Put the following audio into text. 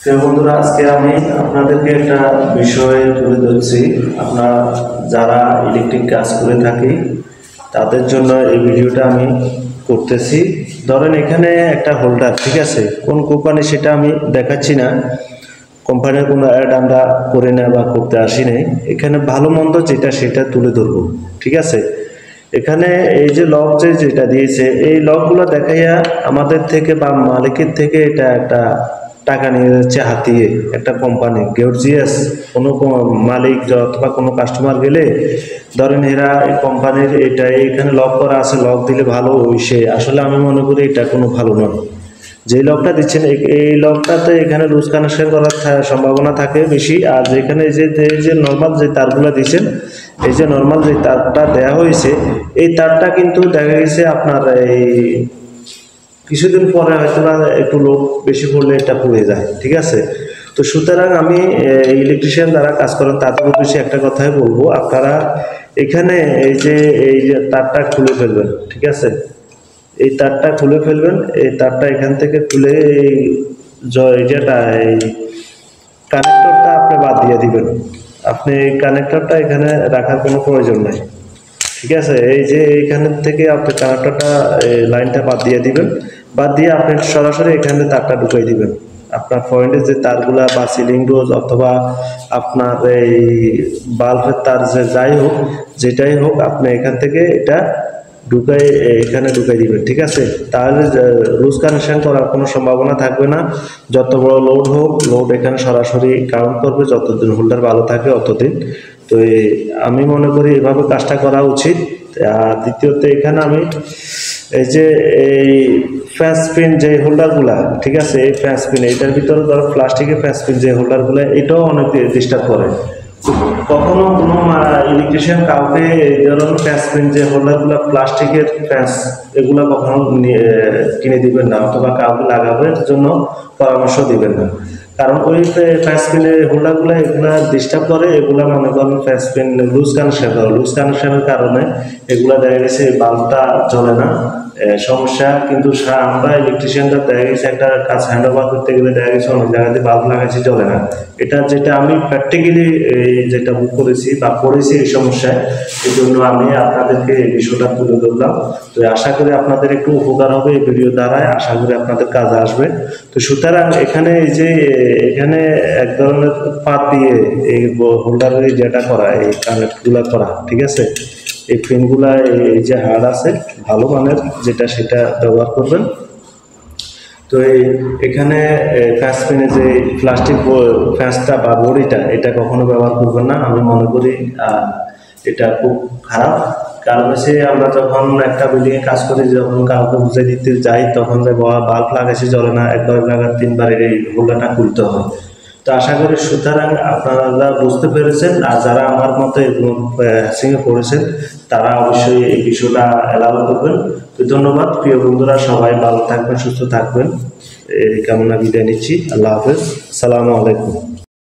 প্রিয় বন্ধুরা, আজকে আমি আপনাদেরকে একটা বিষয় তুলে ধরছি। আপনারা যারা ইলেকট্রিক কাজ করে থাকি তাদের জন্য এই ভিডিওটা আমি করতেছি। ধরেন এখানে একটা হোল্ডার, ঠিক আছে, কোন কোম্পানি সেটা আমি দেখাচ্ছি না, কোম্পানির কোনো অ্যাড আমরা করে না বা করতে আসি নাই। এখানে ভালো মন্দ যেটা সেটা তুলে ধরবো, ঠিক আছে। এখানে এই যে লক যেটা দিয়েছে, এই লকগুলো দেখাইয়া আমাদের থেকে বা মালিকের থেকে এটা একটা টাকা নিয়ে যাচ্ছে হাতিয়ে একটা কোম্পানি গর্জিয়াস কোনো মালিক অথবা কোনো কাস্টমার গেলে ধরেন এরা এই কোম্পানির এটা এখানে লক করা আছে, লক দিলে ভালো হইছে। আসলে আমি মনে করি এটা কোনো ভালো নয়। যে লকটা দিচ্ছেন এই লকটাতে এখানে লুজ কানেকশন করার সম্ভাবনা থাকে বেশি। আর যেখানে যে নর্মাল যে তারগুলো দিচ্ছেন, এই যে নর্মাল যে তারটা দেওয়া হয়েছে, এই তারটা কিন্তু দেখা গেছে আপনার এই কিছুদিন পরে হয়তো বা একটু লোড বেশি পড়লে এটা পুড়ে যায়, ঠিক আছে। তো সুতরাং আমি ইলেকট্রিশিয়ান যারা কাজ করেন তাদের উদ্দেশ্যে একটা কথাই বলবো, আপনারা এখানে এই যে তারটা খুলে ফেলবেন, ঠিক আছে। এই তারটা খুলে ফেলবেন, এই তারটা এখান থেকে খুলে যেটা এই কানেক্টরটা আপনি বাদ দিয়ে দিবেন। আপনি এই কানেক্টরটা এখানে রাখার কোনো প্রয়োজন নাই, ঠিক আছে। এই যে এইখান থেকে আপনি কানেক্টরটা লাইনটা বাদ দিয়ে দিবেন, বাদ দিয়ে আপনি সরাসরি এখানে তারটা ঢুকাই দিবেন। আপনার পয়েন্টে যে তারগুলা বা সিলিং ডোজ অথবা আপনার এই বাল্বের তার যে যাই হোক, যেটাই হোক, আপনি এখান থেকে এটা ঢুকাই এখানে ঢুকাই দিবেন, ঠিক আছে। তাহলে লুজ কানেকশন করার কোনো সম্ভাবনা থাকবে না। যত বড় লোড হোক, লোড এখানে সরাসরি কাউন্ট করবে, যতদিন হোল্ডার ভালো থাকে অতদিন। তো আমি মনে করি এভাবে কাজটা করা উচিত। আর দ্বিতীয়ত এখানে আমি এই যে এই ফ্যান স্পিন যে হোল্ডারগুলা, ঠিক আছে, এই ফ্যান স্পিন এটার ভিতরে ধরো প্লাস্টিকের ফ্যান স্পিন যে হোল্ডারগুলো, এটাও অনেক ডিস্টার্ব করে। কখনো কোনো ইলেকট্রিশিয়ান কাউকে এই ধরনের ফ্যান স্পিন যে হোল্ডারগুলো প্লাস্টিকের ফ্যান্স, এগুলো কখনো কিনে দিবেন না, অথবা কাউকে লাগাবার জন্য পরামর্শ দিবেন না। কারণ ওই ফ্যান স্পিনের হোল্ডারগুলো এগুলা ডিস্টার্ব করে। এগুলা মনে করেন ফ্যান স্পিন লুজ কানেকশন করে, লুজ কানেকশনের কারণে এগুলা দেখা গেছে বাল্বটা জ্বলে না, সমস্যা। কিন্তু আমরা ইলেকট্রিশিয়ানরা দেখা গেছে একটা কাজ হ্যান্ড ওভার করতে গেলে দেখা গেছে অনেক জায়গাতে বাল্ব লাগাচ্ছি, জ্বলে না। এটা যেটা আমি প্র্যাকটিক্যালি যেটা বুক করেছি বা পড়েছি এই সমস্যায়, এই জন্য আমি আপনাদেরকে এই বিষয়টা তুলে ধরলাম। তো আশা করি আপনাদের একটু উপকার হবে এই ভিডিও দ্বারায়, আশা করি আপনাদের কাজে আসবে। তো সুতরাং এখানে এই যে এখানে এক ধরনের পাত দিয়ে এই হোল্ডারের যেটা করা, এই কানেক্টগুলা করা, ঠিক আছে। এই পিনগুলা এই যে হার্ড আছে ভালো মানের যেটা, সেটা ব্যবহার করবেন। তো এখানে ফ্যাস পিনে যে প্লাস্টিক ফ্যাসটা বা বড়িটা, এটা কখনো ব্যবহার করবেন না। আমি মনে করি এটা খুব খারাপ। কারণ হচ্ছে আমরা যখন একটা বিল্ডিংয়ে কাজ করি, যখন কাউকে বুঝাই দিতে যাই, তখন যে বাল্ব লাগাইছি জ্বলে না, একবার লাগার তিনবার এই হোল্ডারটা খুলতে হয়। তো আশা করি সুতরাং আপনারা বুঝতে পেরেছেন। আর যারা আমার মতো হ্যাসিংয়ে পড়েছেন তারা অবশ্যই এই বিষয়টা অ্যালাউ করবেন। তো ধন্যবাদ প্রিয় বন্ধুরা, সবাই ভালো থাকবেন, সুস্থ থাকবেন, এই কামনা বিদায় নিচ্ছি। আল্লাহ হাফেজ, আসসালামু আলাইকুম।